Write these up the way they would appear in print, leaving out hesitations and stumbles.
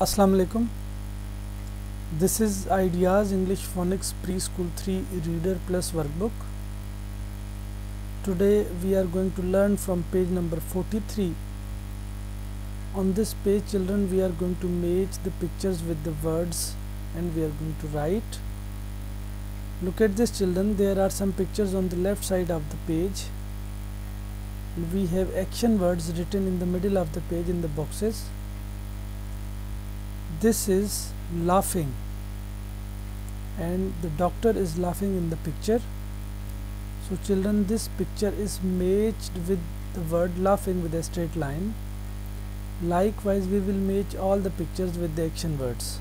Assalamu alaikum. This is Ideas English Phonics Preschool 3 Reader Plus workbook. Today we are going to learn from page number 43. On this page, children, we are going to match the pictures with the words and we are going to write. Look at this, children. There are some pictures on the left side of the page. We have action words written in the middle of the page in the boxes. This is laughing and the doctor is laughing in the picture. So children, this picture is matched with the word laughing with a straight line. Likewise, we will match all the pictures with the action words.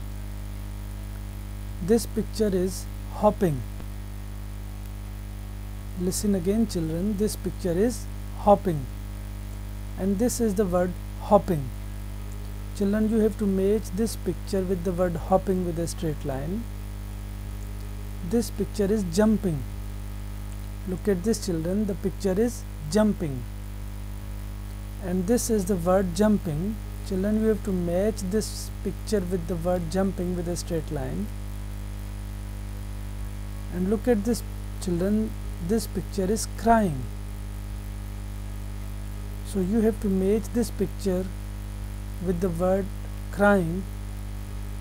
This picture is hopping. Listen again, children. This picture is hopping and this is the word hopping. Children, you have to match this picture with the word hopping with a straight line. This picture is jumping. Look at this, children. The picture is jumping. And this is the word jumping. Children, you have to match this picture with the word jumping with a straight line. And look at this, children. This picture is crying. So you have to match this picture with the word crying.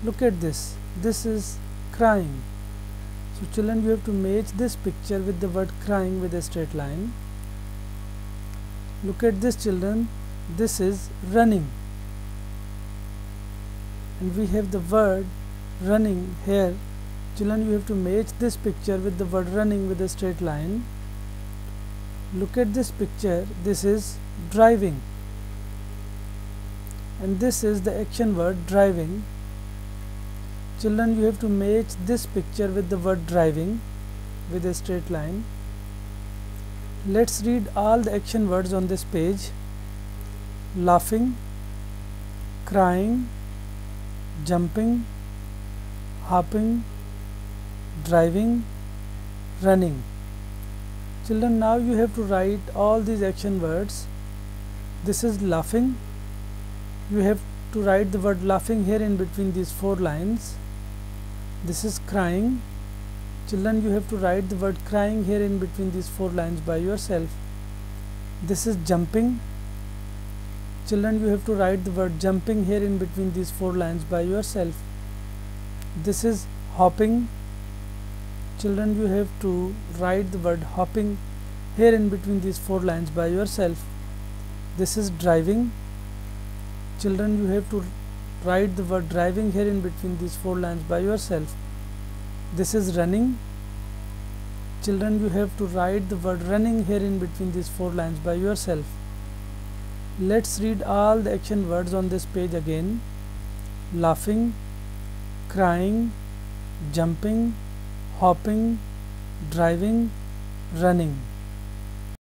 Look at this. This is crying. So children, you have to match this picture with the word crying with a straight line. Look at this, children. This is running. And we have the word running here. Children, you have to match this picture with the word running with a straight line. Look at this picture. This is driving. And this is the action word driving. Children, you have to match this picture with the word driving with a straight line. Let's read all the action words on this page. Laughing, crying, jumping, hopping, driving, running. Children, now you have to write all these action words. This is laughing. You have to write the word laughing here in between these 4 lines. This is crying. Children, you have to write the word crying here in between these 4 lines by yourself. This is jumping. Children, you have to write the word jumping here in between these 4 lines by yourself. This is hopping. Children, you have to write the word hopping here in between these 4 lines by yourself. This is driving. Children, you have to write the word driving here in between these 4 lines by yourself. This is running. Children, you have to write the word running here in between these 4 lines by yourself. Let's read all the action words on this page again. Laughing, crying, jumping, hopping, driving, running.